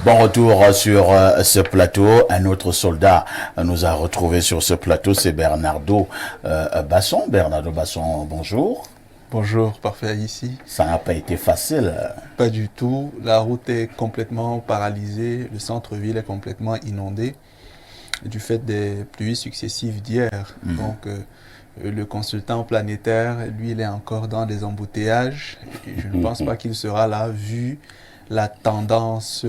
Bon retour sur ce plateau. Un autre soldat nous a retrouvés sur ce plateau, c'est Bernardo Basson. Bernardo Basson, bonjour. Bonjour, parfait ici. Ça n'a pas été facile. Pas du tout. La route est complètement paralysée. Le centre-ville est complètement inondé du fait des pluies successives d'hier. Donc, le consultant planétaire, lui, il est encore dans des embouteillages. Et je ne pense pas qu'il sera là, vu la tendance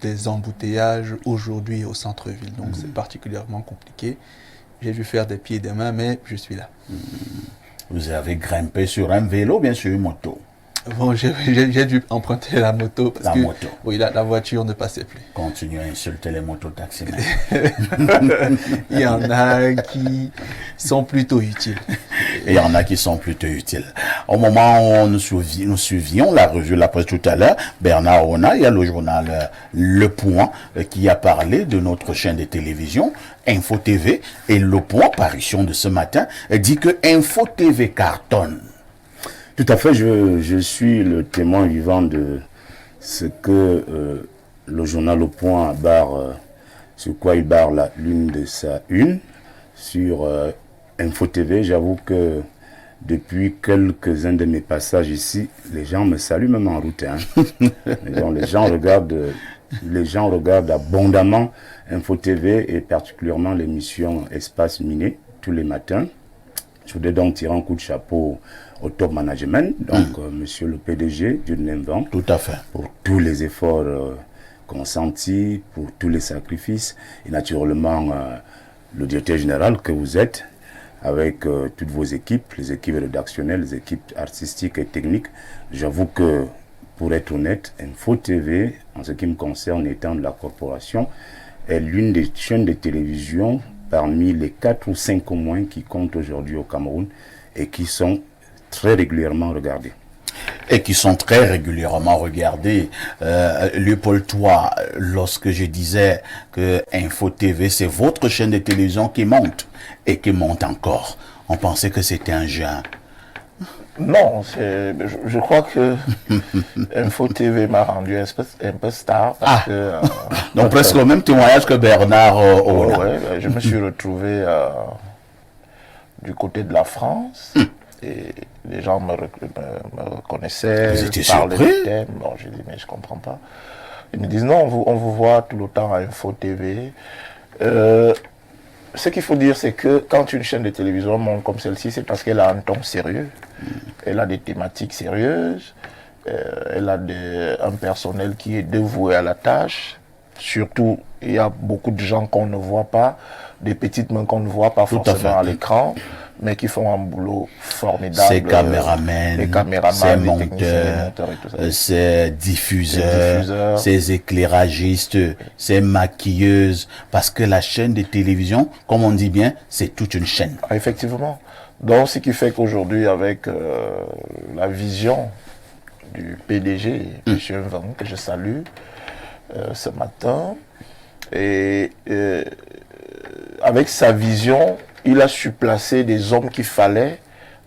des embouteillages aujourd'hui au centre-ville. Donc, c'est particulièrement compliqué. J'ai dû faire des pieds et des mains, mais je suis là. Vous avez grimpé sur un vélo, bien sûr, une moto. Bon, j'ai dû emprunter la moto parce que moto. Oui, la voiture ne passait plus. Continuez à insulter les mototaximens. Il y en a qui sont plutôt utiles. Et il y en a qui sont plutôt utiles. Au moment où nous suivions la revue La Presse tout à l'heure, Bernard Ona, il y a le journal Le Point qui a parlé de notre chaîne de télévision, Info TV, et Le Point, parution de ce matin, dit que Info TV cartonne. Tout à fait, je suis le témoin vivant de ce que le journal Le Point barre, sur quoi il barre l'une de sa une, sur Info TV. J'avoue que depuis quelques-uns de mes passages ici, les gens me saluent même en route. Donc, les gens regardent abondamment Info TV et particulièrement l'émission Espace Miné tous les matins. Je voudrais donc tirer un coup de chapeau au top management, donc monsieur le PDG du Nemvan. Tout à fait. Pour tous les efforts consentis, pour tous les sacrifices, et naturellement le directeur général que vous êtes, avec toutes vos équipes, les équipes rédactionnelles, les équipes artistiques et techniques. J'avoue que, pour être honnête, Info TV, en ce qui me concerne étant de la corporation, est l'une des chaînes de télévision parmi les 4 ou 5 au moins qui comptent aujourd'hui au Cameroun et qui sont très régulièrement regardés. Et qui sont très régulièrement regardés. Léopold, toi, lorsque je disais que Info TV, c'est votre chaîne de télévision qui monte et qui monte encore, on pensait que c'était un jeu. Non, je crois que Info TV m'a rendu un peu star. Parce que, donc presque le même témoignage que Bernard Ona. Ouais, je me suis retrouvé du côté de la France. Et les gens me reconnaissaient. Vous étiez surpris? Bon, j'ai dit, mais je comprends pas. Ils me disent, non, on vous voit tout le temps à Info TV. Ce qu'il faut dire, c'est que quand une chaîne de télévision monte comme celle-ci, c'est parce qu'elle a un ton sérieux. Elle a des thématiques sérieuses. Elle a un personnel qui est dévoué à la tâche. Surtout, il y a beaucoup de gens qu'on ne voit pas, des petites mains qu'on ne voit pas forcément à l'écran, mais qui font un boulot formidable. Ces caméramens, ces monteurs, ces diffuseurs, ces éclairagistes, ces maquilleuses, parce que la chaîne de télévision, comme on dit bien, c'est toute une chaîne. Ah, effectivement. Donc, ce qui fait qu'aujourd'hui, avec la vision du PDG, M. Nvan, que je salue ce matin, et avec sa vision, il a su placer des hommes qu'il fallait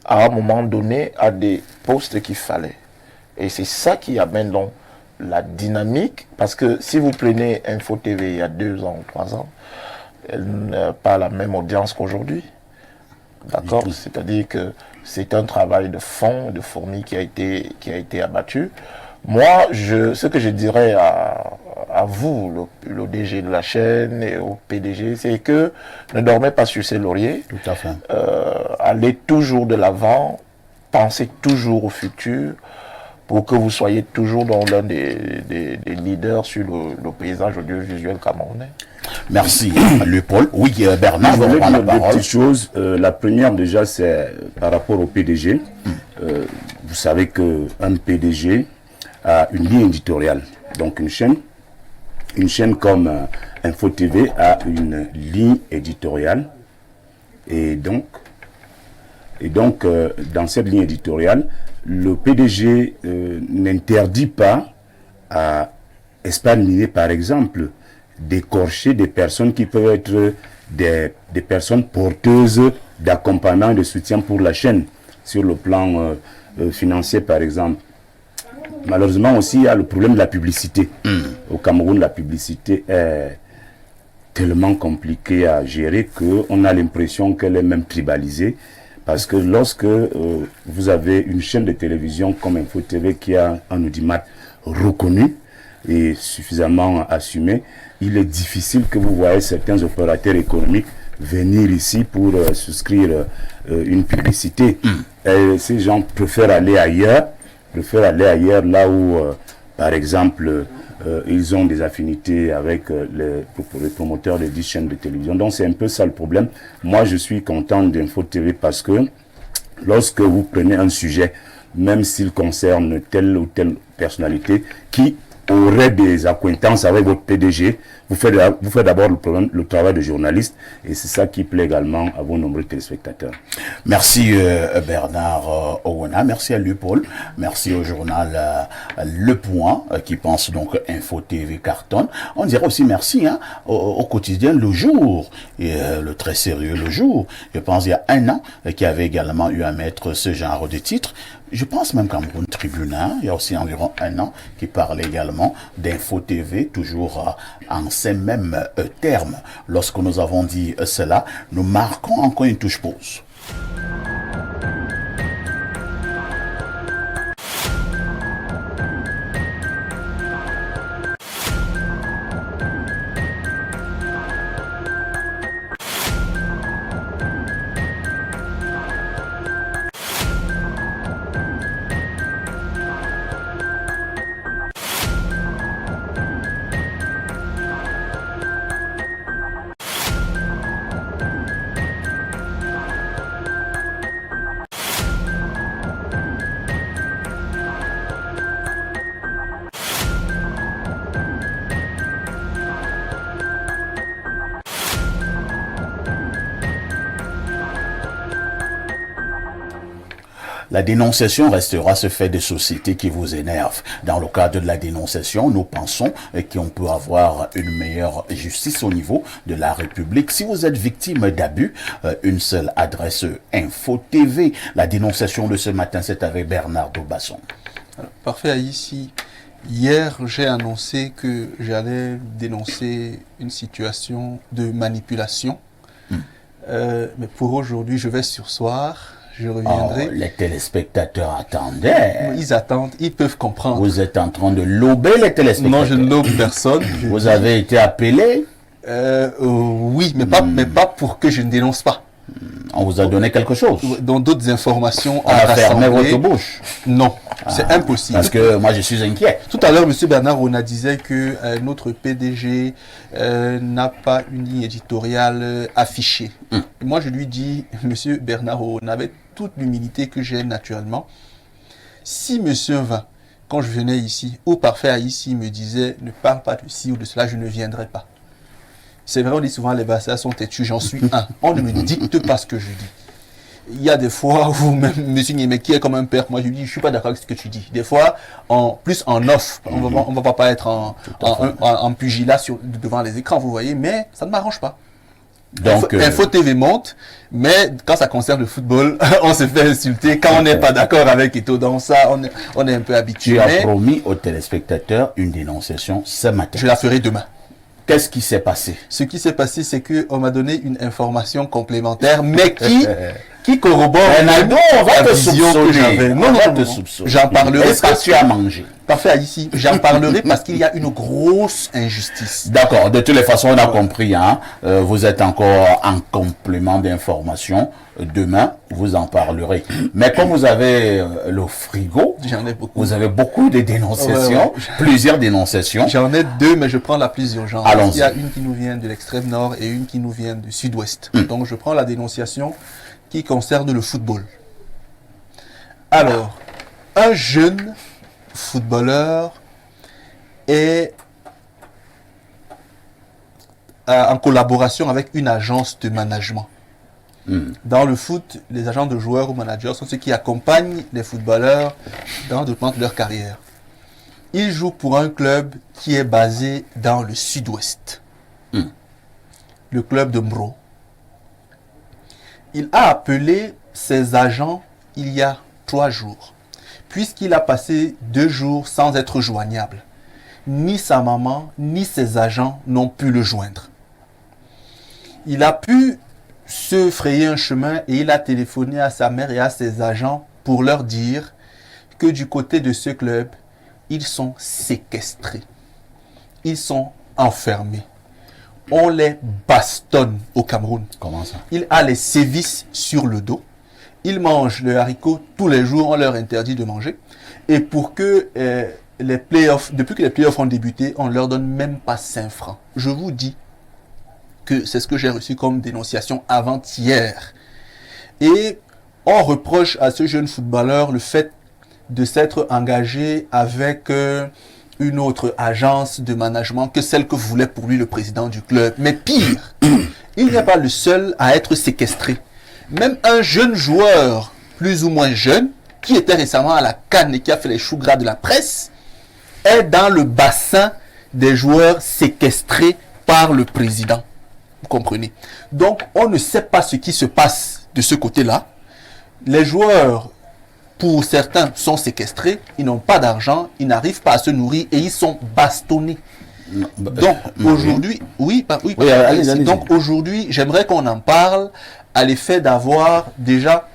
à un moment donné à des postes qu'il fallait. Et c'est ça qui amène donc la dynamique, parce que si vous prenez Info TV il y a 2 ans ou 3 ans, elle n'a pas la même audience qu'aujourd'hui. D'accord? C'est-à-dire que c'est un travail de fond, de fourmi qui a été abattu. Moi, ce que je dirais à vous, le DG de la chaîne et au PDG, c'est que ne dormez pas sur ses lauriers. Tout à fait. Allez toujours de l'avant, pensez toujours au futur pour que vous soyez toujours dans l'un des leaders sur le paysage audiovisuel camerounais. Merci, Léopold. Oui, Bernard, je voulais dire deux petites choses. La première, déjà, c'est par rapport au PDG. Vous savez qu'un PDG a une ligne éditoriale. Donc, une chaîne comme Info TV a une ligne éditoriale. Et donc dans cette ligne éditoriale, le PDG n'interdit pas à Espace Miné, par exemple, d'écorcher des personnes qui peuvent être des personnes porteuses d'accompagnement et de soutien pour la chaîne, sur le plan financier, par exemple. malheureusement aussi, il y a le problème de la publicité. Au Cameroun, la publicité est tellement compliquée à gérer qu'on a l'impression qu'elle est même tribalisée. Parce que lorsque vous avez une chaîne de télévision comme Info TV qui a un audimat reconnu et suffisamment assumé, il est difficile que vous voyez certains opérateurs économiques venir ici pour souscrire une publicité. Et ces gens préfèrent aller ailleurs là où, par exemple, ils ont des affinités avec les promoteurs de 10 chaînes de télévision. Donc c'est un peu ça le problème. Moi je suis content d'Info TV parce que lorsque vous prenez un sujet, même s'il concerne telle ou telle personnalité qui aurait des accointances avec votre PDG, vous faites d'abord le travail de journaliste et c'est ça qui plaît également à vos nombreux téléspectateurs. Merci Bernard Owona, merci à lui Paul, merci au journal Le Point qui pense donc Info TV cartonne. On dirait aussi merci au quotidien Le Jour, et le très sérieux Le Jour, je pense il y a un an, qui avait également eu à mettre ce genre de titre. Je pense même Cameroun Tribune, il y a aussi environ un an, qui parlait également d'Info TV, toujours en ces mêmes termes. Lorsque nous avons dit cela, nous marquons encore une touche pause. La dénonciation restera ce fait de société qui vous énerve. Dans le cadre de la dénonciation, nous pensons qu'on peut avoir une meilleure justice au niveau de la République. Si vous êtes victime d'abus, une seule adresse Info TV. La dénonciation de ce matin, c'est avec Bernard Dobasson. Parfait, ici. Hier, j'ai annoncé que j'allais dénoncer une situation de manipulation. Mais pour aujourd'hui, je vais surseoir. Je reviendrai. Oh, les téléspectateurs attendaient. Ils attendent, ils peuvent comprendre. Vous êtes en train de lober les téléspectateurs. Non, je ne lobe personne. Vous avez été appelé? Oui, mais pas pour que je ne dénonce pas. On vous a donné quelque chose? Dans d'autres informations, on a fermé votre bouche? Non, c'est impossible. Parce que moi, je suis inquiet. Tout à l'heure, M. Bernard Owona disait que notre PDG n'a pas une ligne éditoriale affichée. Et moi, je lui dis, M. Bernard Owona, avec toute l'humilité que j'ai naturellement, si M. Vin, quand je venais ici, ou parfait ici, me disait, ne parle pas de ci ou de cela, je ne viendrai pas. C'est vrai, on dit souvent les bassins sont têtus, j'en suis un. On ne me dicte pas ce que je dis. Il y a des fois où même M. Niémé qui est comme un père, moi je lui dis, je ne suis pas d'accord avec ce que tu dis. Des fois, plus en off, on ne va pas être en pugilat devant les écrans, vous voyez, mais ça ne m'arrange pas. Donc, Info TV monte, mais quand ça concerne le football, on se fait insulter. Quand on n'est pas d'accord avec Eto'o dans ça, on est un peu habitué. Tu as promis aux téléspectateurs une dénonciation ce matin. Je la ferai demain. Qu'est-ce qui s'est passé? Ce qui s'est passé, c'est qu'on m'a donné une information complémentaire, mais qui corrobore on va te soupçonner. Non, j'en parlerai. Est-ce que tu as mangé? Parfait, ici. J'en parlerai parce qu'il y a une grosse injustice. D'accord. De toutes les façons, on a compris. Vous êtes encore en complément d'information. Demain, vous en parlerez. Mais comme vous avez le frigo, j'en ai beaucoup. Vous avez beaucoup de dénonciations, plusieurs dénonciations. J'en ai deux, mais je prends la plus urgente. Allons-y. Il y a une qui nous vient de l'extrême nord et une qui nous vient du sud-ouest. Donc, je prends la dénonciation qui concerne le football. Alors, un jeune footballeur est en collaboration avec une agence de management. Dans le foot, les agents de joueurs ou managers sont ceux qui accompagnent les footballeurs dans le développement de leur carrière. Il joue pour un club qui est basé dans le sud-ouest. Le club de Mbro. Il a appelé ses agents il y a 3 jours. puisqu'il a passé 2 jours sans être joignable. Ni sa maman, ni ses agents n'ont pu le joindre. Il a pu se frayer un chemin et il a téléphoné à sa mère et à ses agents pour leur dire que du côté de ce club, ils sont séquestrés. Ils sont enfermés. On les bastonne au Cameroun. Comment ça? Il a les sévices sur le dos. Ils mangent le haricot tous les jours. On leur interdit de manger. Et pour que les playoffs, depuis que les playoffs ont débuté, on ne leur donne même pas 5 francs. Je vous dis que c'est ce que j'ai reçu comme dénonciation avant-hier. Et on reproche à ce jeune footballeur le fait de s'être engagé avec une autre agence de management que celle que voulait pour lui le président du club. Mais pire, il n'est pas le seul à être séquestré. Même un jeune joueur, plus ou moins jeune, qui était récemment à la CAN et qui a fait les choux gras de la presse, est dans le bassin des joueurs séquestrés par le président. Vous comprenez? Donc, on ne sait pas ce qui se passe de ce côté-là. Les joueurs, pour certains, sont séquestrés, ils n'ont pas d'argent, ils n'arrivent pas à se nourrir et ils sont bastonnés. Donc aujourd'hui, allez-y. Donc aujourd'hui, j'aimerais qu'on en parle à l'effet d'avoir déjà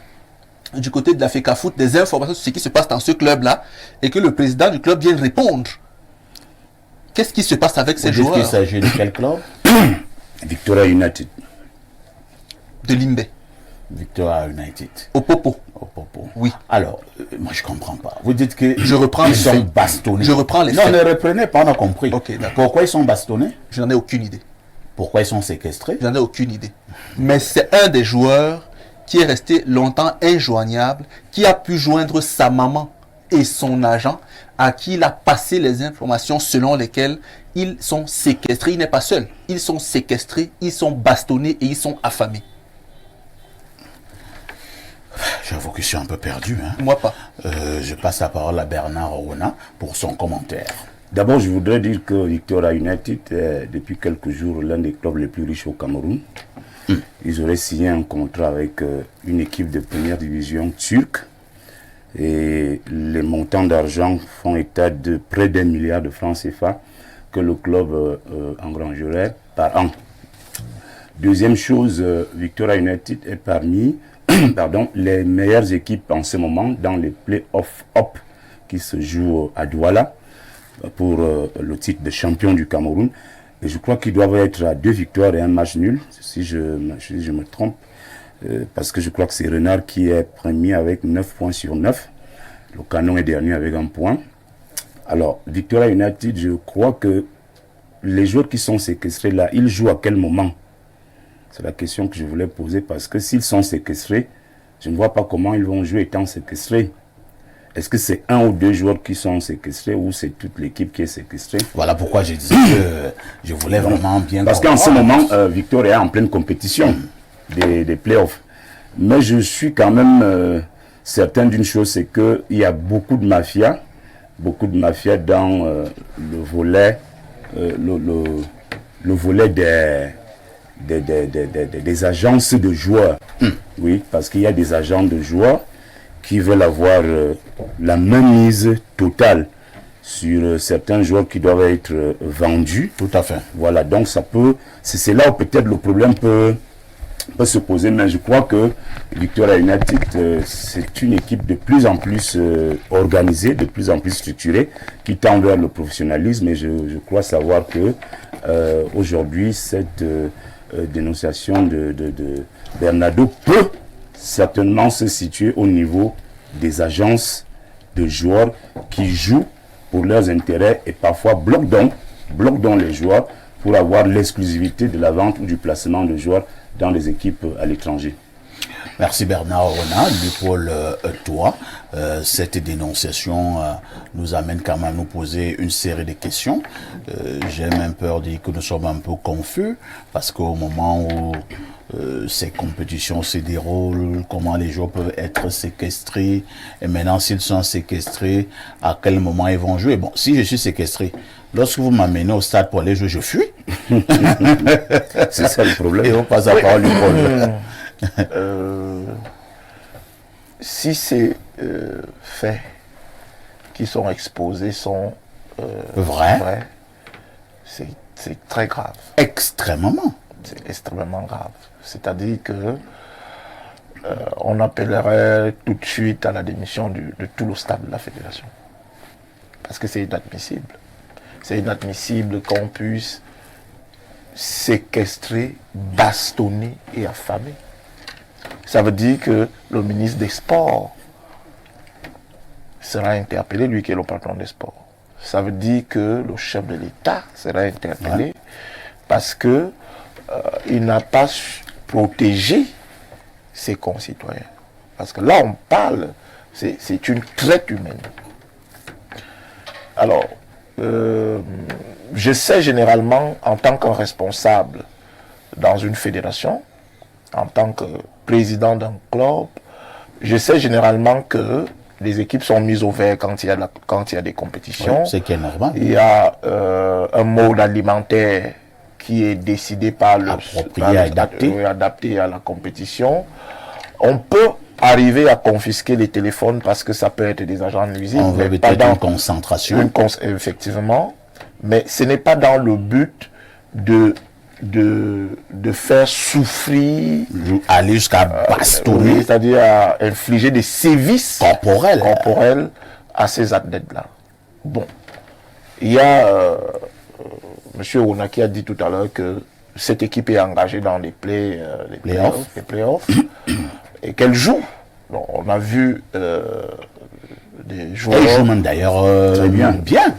du côté de la FECAFOOT des informations sur ce qui se passe dans ce club-là et que le président du club vienne répondre. Qu'est-ce qui se passe avec ces joueurs? Il s'agit de quel club? Victoria United. De Limbe. Victoria United. Au Popo. Au Popo. Oui. Alors, moi je comprends pas. Vous dites que Je reprends ils les sont faits. bastonnés. Je reprends les non, faits. ne reprenez pas, on a compris. Ok, d'accord. Pourquoi ils sont bastonnés? Je n'en ai aucune idée. Pourquoi ils sont séquestrés? J'en ai aucune idée. Mais c'est un des joueurs qui est resté longtemps injoignable, qui a pu joindre sa maman et son agent, à qui il a passé les informations selon lesquelles ils sont séquestrés. Il n'est pas seul. Ils sont séquestrés, ils sont bastonnés et ils sont affamés. J'avoue que je suis un peu perdu. Hein. Moi pas. Je passe la parole à Bernard Aouona pour son commentaire. D'abord, je voudrais dire que Victoria United est depuis quelques jours l'un des clubs les plus riches au Cameroun. Ils auraient signé un contrat avec une équipe de première division turque et les montants d'argent font état de près d'1 milliard de francs CFA que le club engrangerait par an. Deuxième chose, Victoria United est parmi les meilleures équipes en ce moment dans les play-offs up qui se jouent à Douala pour le titre de champion du Cameroun. Et je crois qu'ils doivent être à 2 victoires et 1 match nul, si je me trompe, parce que je crois que c'est Renard qui est premier avec 9 points sur 9. Le Canon est dernier avec 1 point. Alors, Victoria United, je crois que les joueurs qui sont séquestrés là, ils jouent à quel moment? C'est la question que je voulais poser, parce que s'ils sont séquestrés, je ne vois pas comment ils vont jouer étant séquestrés. Est-ce que c'est 1 ou 2 joueurs qui sont séquestrés ou c'est toute l'équipe qui est séquestrée? Voilà pourquoi je disais que je voulais vraiment bien Parce qu'en ce moment, Victoria est en pleine compétition des playoffs. Mais je suis quand même certain d'une chose, c'est qu'il y a beaucoup de mafia dans le volet des agences de joueurs. Oui, parce qu'il y a des agents de joueurs qui veulent avoir la mainmise totale sur certains joueurs qui doivent être vendus. Tout à fait. Voilà, donc ça peut, c'est là où peut-être le problème peut se poser, mais je crois que Victoria United, c'est une équipe de plus en plus organisée, de plus en plus structurée, qui tend vers le professionnalisme, et je crois savoir que aujourd'hui, cette dénonciation de Bernardo peut certainement se situer au niveau des agences de joueurs qui jouent pour leurs intérêts et parfois bloquent donc les joueurs pour avoir l'exclusivité de la vente ou du placement de joueurs dans les équipes à l'étranger. Merci Bernard Aouona. Paul, toi, cette dénonciation nous amène quand même à nous poser une série de questions. J'ai même peur de dire que nous sommes un peu confus, parce qu'au moment où ces compétitions se déroulent, comment les joueurs peuvent être séquestrés, et maintenant s'ils sont séquestrés, à quel moment ils vont jouer. Bon, si je suis séquestré, lorsque vous m'amenez au stade pour aller jouer, je fuis. C'est ça le problème. Et on passe à la parole du Paul. Si c'est fait qui sont exposés sont Vrai. vrais, c'est très grave. Extrêmement. C'est extrêmement grave. C'est-à-dire que on appellerait tout de suite à la démission de tout le staff de la fédération. Parce que c'est inadmissible. C'est inadmissible qu'on puisse séquestrer, bastonner et affamer. Ça veut dire que le ministre des Sports sera interpellé, lui qui est le patron des sports. Ça veut dire que le chef de l'État sera interpellé parce que il n'a pas protégé ses concitoyens. Parce que là, on parle, c'est une traite humaine. Alors, je sais généralement, en tant que responsable dans une fédération, en tant que président d'un club, je sais généralement que les équipes sont mises au vert quand il y a des compétitions. Oui, c'est qui est normal. Il y a un mode alimentaire qui est décidé par le Approprié, adapté à la compétition. On peut arriver à confisquer les téléphones parce que ça peut être des agents nuisibles. On veut peut-être une concentration. Effectivement, mais ce n'est pas dans le but de faire souffrir, Aller jusqu'à bastonner. c'est-à-dire à infliger des sévices corporels à ces athlètes-là. Bon, il y a M. Onaki a dit tout à l'heure que cette équipe est engagée dans les playoffs et qu'elle joue. Donc, on a vu des joueurs. Elle joue même d'ailleurs bien.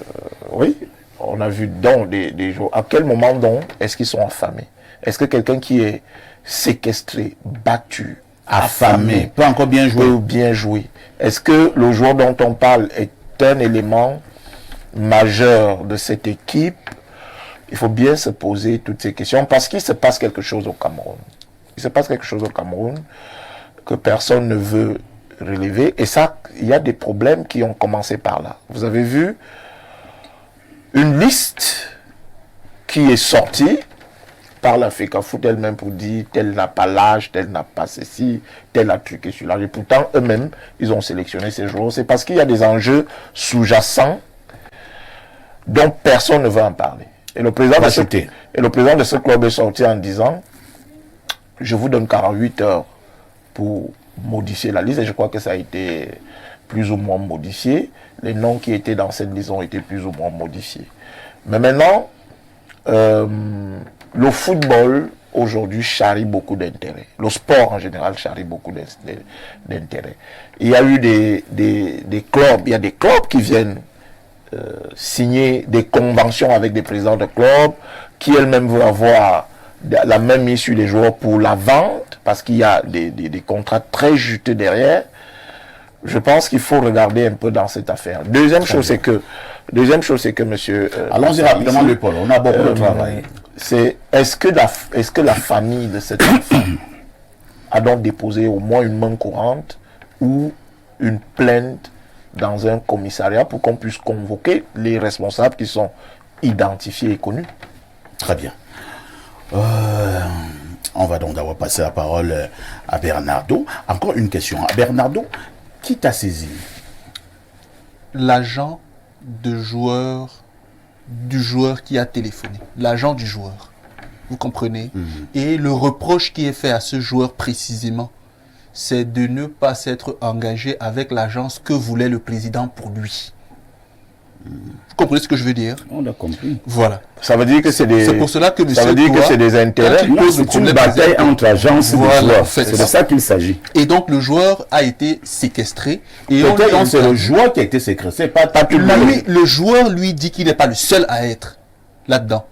Oui, on a vu donc des joueurs. À quel moment donc est-ce qu'ils sont affamés? Est-ce que quelqu'un qui est séquestré, battu, Affamé, peut encore bien jouer. peut bien jouer? Est-ce que le joueur dont on parle est un élément majeur de cette équipe? Il faut bien se poser toutes ces questions parce qu'il se passe quelque chose au Cameroun. Il se passe quelque chose au Cameroun que personne ne veut relever. Et ça, il y a des problèmes qui ont commencé par là. Vous avez vu une liste qui est sortie par la FECAFOOT elle-même pour dire tel n'a pas l'âge, tel n'a pas ceci, tel a truqué sur l'âge. Et pourtant, eux-mêmes, ils ont sélectionné ces joueurs. C'est parce qu'il y a des enjeux sous-jacents dont personne ne veut en parler. Et le président de ce club est sorti en disant « Je vous donne 48 heures pour modifier la liste. » Et je crois que ça a été plus ou moins modifié. Les noms qui étaient dans cette liste ont été plus ou moins modifiés. Mais maintenant, le football, aujourd'hui, charrie beaucoup d'intérêt. Le sport, en général, charrie beaucoup d'intérêt. Il y a eu des clubs, il y a des clubs qui viennent signer des conventions avec des présidents de clubs qui elles-mêmes veulent avoir la même mise sur les joueurs pour la vente parce qu'il y a des contrats très juteux derrière. Je pense qu'il faut regarder un peu dans cette affaire. Deuxième chose, c'est que monsieur... Allons-y rapidement, le Paul. On a beaucoup de travail. Est-ce que la famille de cet enfant a donc déposé au moins une main courante ou une plainte dans un commissariat pour qu'on puisse convoquer les responsables qui sont identifiés et connus? Très bien. On va donc d'abord passer la parole à Bernardo. Encore une question. Bernardo, qui t'a saisi? L'agent du joueur qui a téléphoné. L'agent du joueur. Vous comprenez? Et le reproche qui est fait à ce joueur précisément, c'est de ne pas s'être engagé avec l'agence que voulait le président pour lui. Vous comprenez ce que je veux dire? On a compris. Voilà. Ça veut dire que c'est pour cela que ça veut dire que c'est des intérêts. Non, C'est une bataille entre agences et Voilà, joueurs. en fait, C'est de ça. ça qu'il s'agit. Et donc le joueur a été séquestré. Et on Peut-être lui a donc c'est le interdit- joueur qui a été séquestré, pas tout le monde. Lui, le joueur lui dit qu'il n'est pas le seul à être là-dedans.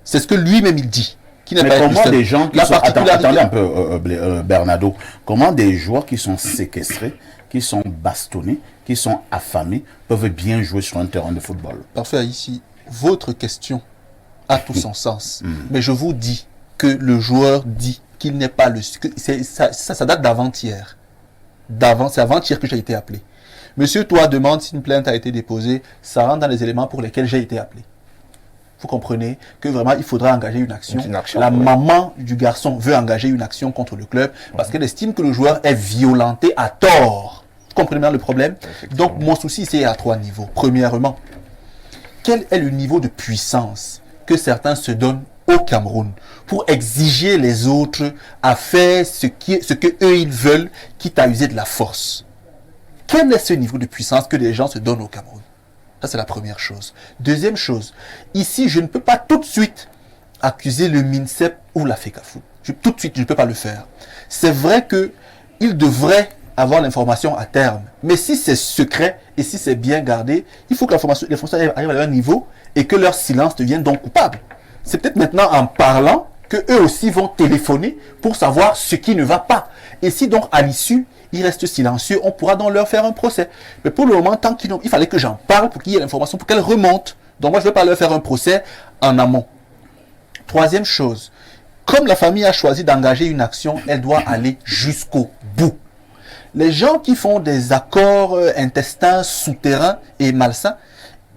C'est ce que lui-même il dit. Qu'il n'est Mais pas le comment seul. des gens qui La sont... particularité- Attendez un peu, Bernardo. Comment des joueurs qui sont séquestrés, qui sont bastonnés, qui sont affamés, peuvent bien jouer sur un terrain de football? Parfait, ici, votre question a tout son sens. Mais je vous dis que le joueur dit qu'il n'est pas le... Ça date d'avant-hier. C'est avant-hier que j'ai été appelé. Monsieur, toi, demande si une plainte a été déposée. Ça rentre dans les éléments pour lesquels j'ai été appelé. Vous comprenez que vraiment, il faudra engager une action. La maman du garçon veut engager une action contre le club parce qu'elle estime que le joueur est violenté à tort. comprenez bien le problème? Donc, mon souci, c'est à 3 niveaux. Premièrement, quel est le niveau de puissance que certains se donnent au Cameroun pour exiger les autres à faire ce que eux ils veulent, quitte à user de la force? Quel est ce niveau de puissance que les gens se donnent au Cameroun? Ça, c'est la première chose. Deuxième chose, ici, je ne peux pas tout de suite accuser le MINSEP ou la FECAFOOT. Tout de suite, je ne peux pas le faire. C'est vrai qu'ils devraient avoir l'information à terme. Mais si c'est secret et si c'est bien gardé, il faut que les fonctionnaires arrivent à leur niveau et que leur silence devienne donc coupable. C'est peut-être maintenant en parlant que eux aussi vont téléphoner pour savoir ce qui ne va pas. Et si donc à l'issue, ils restent silencieux, on pourra donc leur faire un procès. Mais pour le moment, tant il fallait que j'en parle pour qu'il y ait l'information, pour qu'elle remonte. Donc moi, je ne vais pas leur faire un procès en amont. Troisième chose, comme la famille a choisi d'engager une action, elle doit aller jusqu'au bout. Les gens qui font des accords intestins souterrains et malsains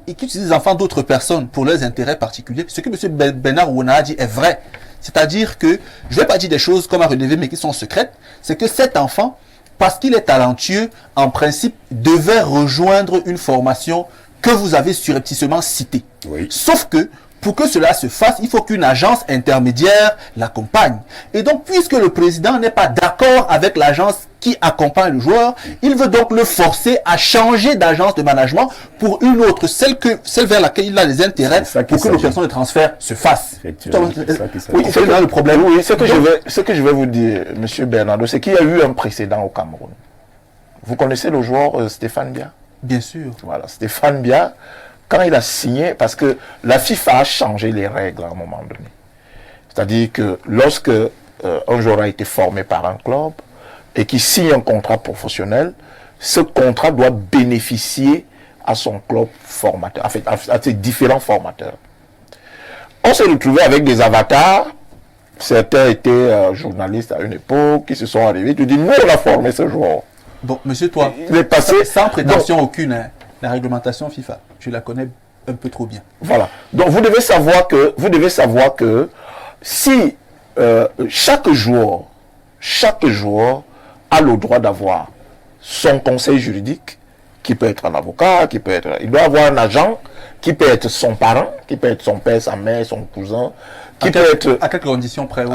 et qui utilisent les enfants d'autres personnes pour leurs intérêts particuliers, ce que M. Bernard Ouona a dit est vrai. C'est-à-dire que, je ne vais pas dire des choses comme à relever mais qui sont secrètes, c'est que cet enfant, parce qu'il est talentueux, en principe, devait rejoindre une formation que vous avez surrepticement citée. Oui. Sauf que, pour que cela se fasse, il faut qu'une agence intermédiaire l'accompagne. Et donc, puisque le président n'est pas d'accord avec l'agence qui accompagne le joueur, il veut donc le forcer à changer d'agence de management pour une autre, celle vers laquelle il a les intérêts, pour que l'opération de transfert se fasse. Oui, c'est là le problème. Oui, ce que je vais vous dire, M. Bernardo, c'est qu'il y a eu un précédent au Cameroun. Vous connaissez le joueur Stéphane Bia? Bien sûr. Voilà, Stéphane Bia, quand il a signé, parce que la FIFA a changé les règles à un moment donné. C'est-à-dire que lorsque un joueur a été formé par un club et qui signe un contrat professionnel, ce contrat doit bénéficier à son club formateur, en fait, à ses différents formateurs. On s'est retrouvé avec des avatars. Certains étaient journalistes à une époque, qui se sont arrivés, tu dis, nous on a formé ce joueur. Bon, monsieur, toi, il est passé, sans prétention aucune, hein, la réglementation FIFA, je la connais un peu trop bien. Voilà. Donc vous devez savoir que si chaque joueur a le droit d'avoir son conseil juridique, qui peut être un avocat, il doit avoir un agent, qui peut être son parent, qui peut être son père, sa mère, son cousin, à quelles conditions près,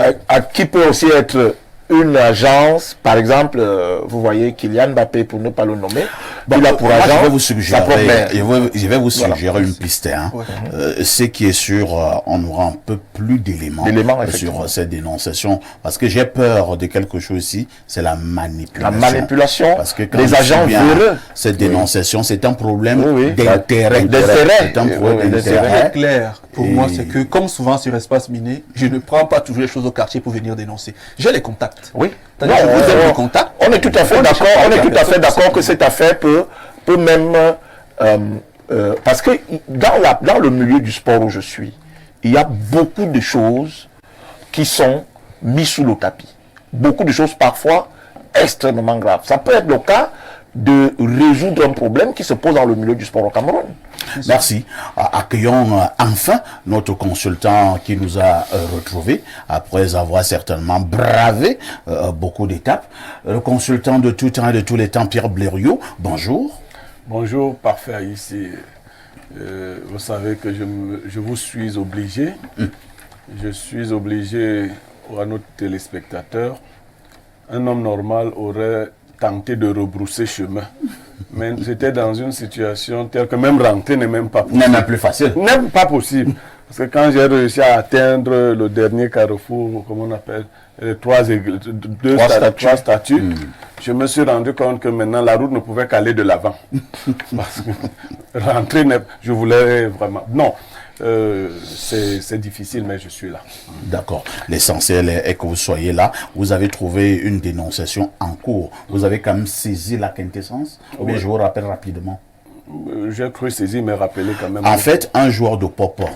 qui peut aussi être une agence, par exemple, vous voyez Kylian Mbappé, pour ne pas le nommer, il a pour agent, je vais vous suggérer une piste. Hein. Ce qui est sûr, on aura un peu plus d'éléments sur cette dénonciation, parce que j'ai peur de quelque chose ici, c'est la manipulation. La manipulation, parce que les agents véreux. Cette dénonciation, c'est un problème d'intérêt. C'est un problème d'intérêt. Clair pour moi, c'est que, comme souvent sur Espace Miné, je ne prends pas toujours les choses au quartier pour venir dénoncer. J'ai les contacts. Oui. Non, on est tout à fait d'accord. On est tout à fait d'accord que cette affaire peut même parce que dans le milieu du sport où je suis, il y a beaucoup de choses qui sont mises sous le tapis. Beaucoup de choses parfois extrêmement graves. Ça peut être le cas de résoudre un problème qui se pose dans le milieu du sport au Cameroun. Merci. Accueillons enfin notre consultant qui nous a retrouvés après avoir certainement bravé beaucoup d'étapes. Le consultant de tout temps et de tous les temps, Pierre Blériot, bonjour. Bonjour, parfait ici. Vous savez que je vous suis obligé. Je suis obligé à notre téléspectateur. Un homme normal aurait tenté de rebrousser chemin. Mais j'étais dans une situation telle que même rentrer n'est même pas possible. N'est même plus facile. Même pas possible. Parce que quand j'ai réussi à atteindre le dernier carrefour, comment on appelle, trois statues, je me suis rendu compte que maintenant la route ne pouvait qu'aller de l'avant. Parce que rentrer, je voulais vraiment... Non. C'est difficile, mais je suis là. D'accord. L'essentiel est que vous soyez là. Vous avez trouvé une dénonciation en cours. Vous avez quand même saisi la quintessence. Ou bien je vous rappelle rapidement. J'ai cru saisir, mais rappeler quand même. En fait, un joueur de Popo,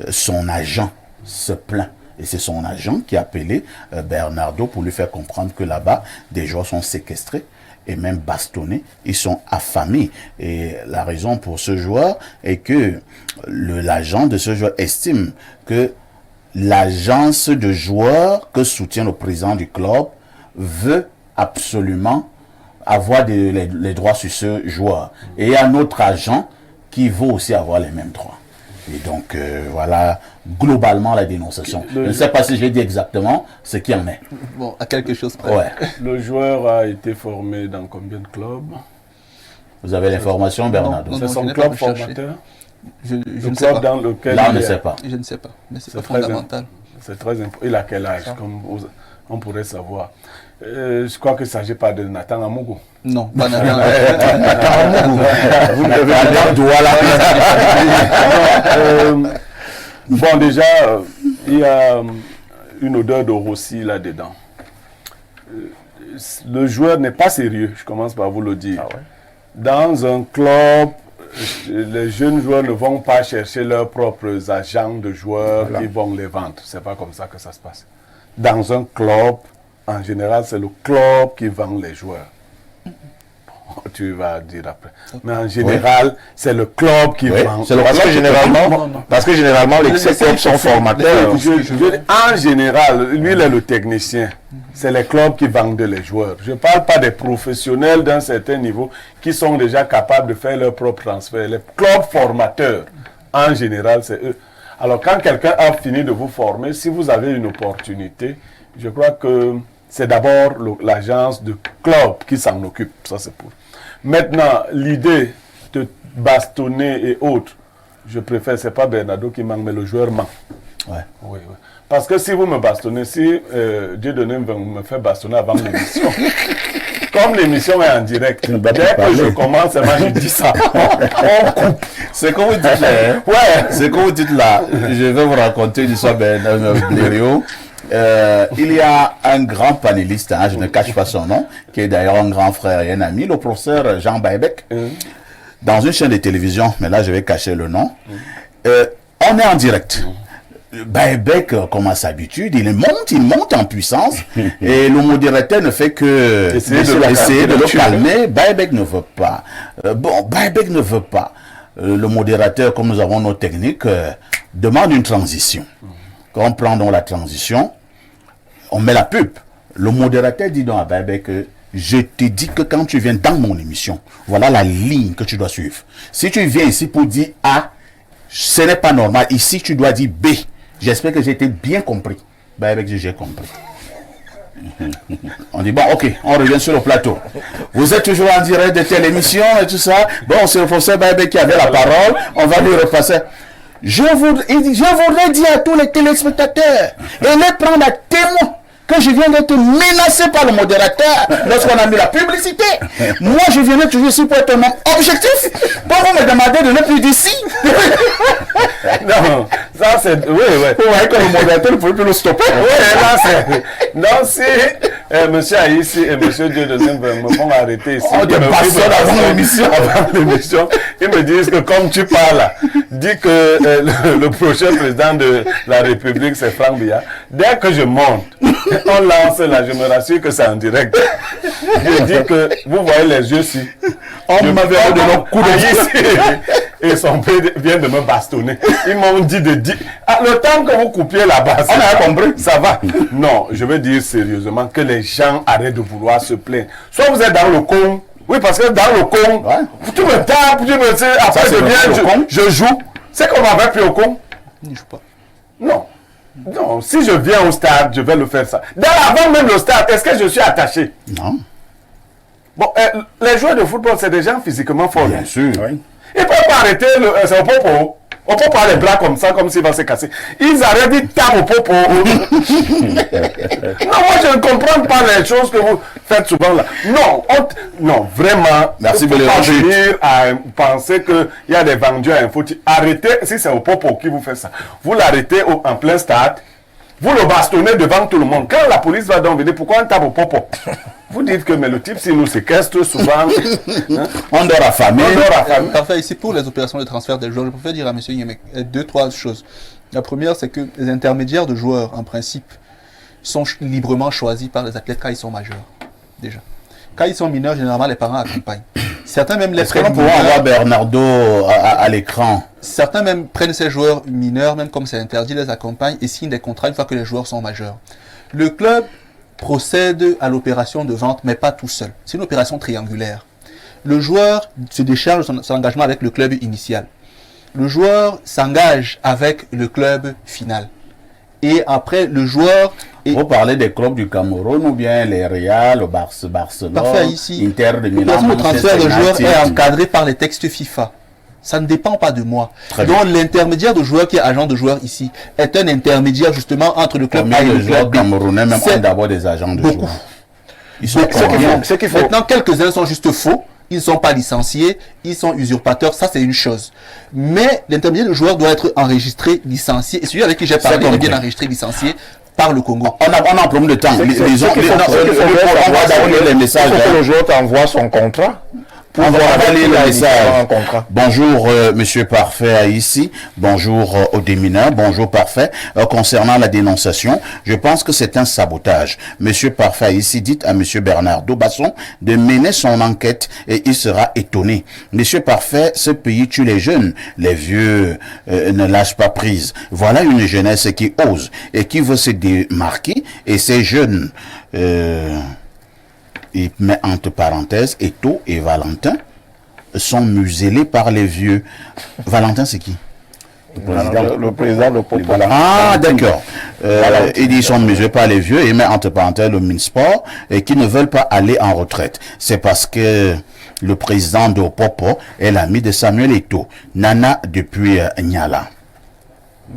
son agent se plaint. Et c'est son agent qui a appelé Bernardo pour lui faire comprendre que là-bas, des joueurs sont séquestrés et même bastonnés, ils sont affamés. Et la raison pour ce joueur est que l'agent de ce joueur estime que l'agence de joueurs que soutient le président du club veut absolument avoir les droits sur ce joueur. Et il y a un autre agent qui veut aussi avoir les mêmes droits. Et donc, voilà, globalement, la dénonciation. Je ne sais pas si j'ai dit exactement ce qu'il en est. Bon, à quelque chose près. Ouais. Le joueur a été formé dans combien de clubs? Vous avez l'information, Bernardo? Non, C'est son je n'ai club pas recherché. formateur? Je Le ne sais club pas. dans lequel Là, on il ne est- sait pas. Je ne sais pas. Mais c'est pas C'est très fondamental. C'est très important. Il a quel âge, comme on pourrait savoir? Je crois qu'il ne s'agit pas de Nathan Amougou. Non, pas Nathan. Vous ne devez pas doigt là. Bon, déjà, il y a une odeur de Rossi là-dedans. Le joueur n'est pas sérieux, je commence par vous le dire. Ah ouais. Dans un club, les jeunes joueurs ne vont pas chercher leurs propres agents de joueurs qui vont les vendre. C'est pas comme ça que ça se passe. Dans un club, en général, c'est le club qui vend les joueurs. Bon, tu vas dire après. Mais en général, c'est le club qui Oui, vend. c'est le Parce que club. généralement, ces clubs sont formateurs. En général, lui, il est le technicien. C'est les clubs qui vendent les joueurs. Je ne parle pas des professionnels d'un certain niveau qui sont déjà capables de faire leur propre transfert. Les clubs formateurs, en général, c'est eux. Alors, quand quelqu'un a fini de vous former, si vous avez une opportunité, je crois que c'est d'abord l'agence de club qui s'en occupe. Ça, c'est pour. Maintenant, l'idée de bastonner et autres, je préfère, c'est pas Bernardo qui manque, mais le joueur manque. Ouais. Oui, oui. Parce que si vous me bastonnez, si Dieu donné me fait bastonner avant l'émission, comme l'émission est en direct, dès que je commence, moi je dis ça. On coupe. C'est comme vous dites là. Hein? Ouais. C'est comme vous dites là. Je vais vous raconter une histoire Blériot. Il y a un grand panéliste, hein, je ne cache pas son nom, qui est d'ailleurs un grand frère et un ami, le professeur Jean Baebek, dans une chaîne de télévision, mais là je vais cacher le nom. On est en direct. Baebek, comme à sa habitude, il monte en puissance et le modérateur ne fait que essayer de le calmer. Baebek ne veut pas. Baebek ne veut pas. Le modérateur, comme nous avons nos techniques, demande une transition. Quand on prend donc la transition, on met la pub. Le modérateur dit donc à Baebek que je te dis que quand tu viens dans mon émission, voilà la ligne que tu dois suivre. Si tu viens ici pour dire A, ce n'est pas normal. Ici, tu dois dire B. J'espère que j'ai été bien compris. Baebek dit j'ai compris. On dit bon, ok, on revient sur le plateau. Vous êtes toujours en direct de telle émission et tout ça. Bon, c'est le professeur Baebek qui avait la parole. On va lui repasser. Je voudrais dire à tous les téléspectateurs et les prendre à témoin que je viens d'être menacé par le modérateur lorsqu'on a mis la publicité. Moi, je viens toujours ici pour être un homme objectif. Pour vous me demander de ne plus d'ici. Non, ça c'est... Oui, oui. Vous voyez que le modérateur ne pouvait plus le stopper. Oui, là c'est... Non, si monsieur Aïssi et monsieur Dieudonné me font arrêter ici. On te bastonne avant l'émission. Avant l'émission, ils me disent que comme tu parles, dis que le prochain président de la République c'est Franck Biya. Dès que je monte, on lance là, je me rassure que c'est en direct. Je dis que vous voyez les yeux si. On m'avait donné un coup de Et son père vient de me bastonner. Ils m'ont dit de dire. Ah, le temps que vous coupiez la base, on a compris, ça va. Non, je veux dire sérieusement que les gens arrêtent de vouloir se plaindre. Soit vous êtes dans le con. Oui, parce que dans le con, tu me tapes, tu me dis, après je joue. C'est qu'on m'avait pris au con. Il ne joue pas. Non. Non, si je viens au stade, je vais le faire ça. Avant même le stade, est-ce que je suis attaché? Non. Bon, les joueurs de football, c'est des gens physiquement forts. Bien sûr. Oui. Ils ne peuvent pas arrêter, c'est au popo. On peut pas les bras comme ça, comme s'il va se casser. Ils arrêtent, ils tapent au popo. Non, moi je ne comprends pas les choses que vous faites souvent là. Non, non, vraiment. Merci de venir à penser qu'il y a des vendus à info. Arrêtez, si c'est au popo qui vous fait ça, vous l'arrêtez en plein stade. Vous le bastonnez devant tout le monde. Quand la police va donc venir, pourquoi on tape au popo? Vous dites que mais le type, s'il nous séquestre souvent, hein, on dort affamé. Parfait. Ici, pour les opérations de transfert des joueurs, je préfère dire à M. Yemek deux, trois choses. La première, c'est que les intermédiaires de joueurs, en principe, sont librement choisis par les athlètes quand ils sont majeurs. Déjà. Quand ils sont mineurs, généralement, les parents accompagnent. Certains même les prennent. Est-ce qu'on pourra avoir Bernardo à l'écran? Certains même prennent ces joueurs mineurs, même comme c'est interdit, les accompagnent et signent des contrats une fois que les joueurs sont majeurs. Le club procède à l'opération de vente, mais pas tout seul. C'est une opération triangulaire. Le joueur se décharge de son engagement avec le club initial. Le joueur s'engage avec le club final. Et après, le joueur... Vous parlez des clubs du Cameroun ou bien les Real, le Barcelone, Parfait, ici. Inter de Milan, L'opération de transfert de joueurs United. est encadrée par les textes FIFA. Ça ne dépend pas de moi. Très Donc l'intermédiaire de joueur qui est agent de joueur ici est un intermédiaire justement entre le club Combien A et de le joueurs club B. camerounais même C'est ont d'abord des agents de beaucoup. joueurs? Ils sont Ce qu'il combien? faut- Maintenant, quelques-uns sont juste faux. Ils ne sont pas licenciés, ils sont usurpateurs, ça c'est une chose. Mais l'intermédiaire de joueur doit être enregistré, licencié. Et celui avec qui j'ai parlé est bien enregistré, licencié par le Congo. On a un problème de temps. Il faut que les messages. le joueur t'envoie son contrat. On va lire le message. Un contrat. Bonjour, Monsieur Parfait ici. Bonjour aux démineurs. Bonjour Parfait. Concernant la dénonciation, je pense que c'est un sabotage. Monsieur Parfait ici, dites à Monsieur Bernard Dobasson de mener son enquête et il sera étonné. Monsieur Parfait, ce pays tue les jeunes. Les vieux ne lâchent pas prise. Voilà une jeunesse qui ose et qui veut se démarquer. Et ces jeunes... il met entre parenthèses, Eto et Valentin sont muselés par les vieux. Valentin, c'est qui? Le président de Popo. Ah, d'accord. Il dit qu'ils sont muselés par les vieux et il met entre parenthèses le Minsport et qui ne veulent pas aller en retraite. C'est parce que le président de Popo est l'ami de Samuel Eto. Nana depuis Niala.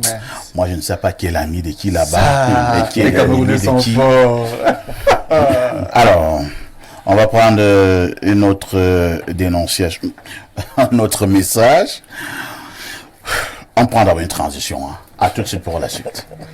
Mais Moi, je ne sais pas qui est l'ami de qui là-bas. ça, et qui est les l'ami Camerounais de sont qui. forts. Alors, on va prendre une autre dénonciation, un autre message. On prend d'abord une transition. Hein. À tout de suite pour la suite.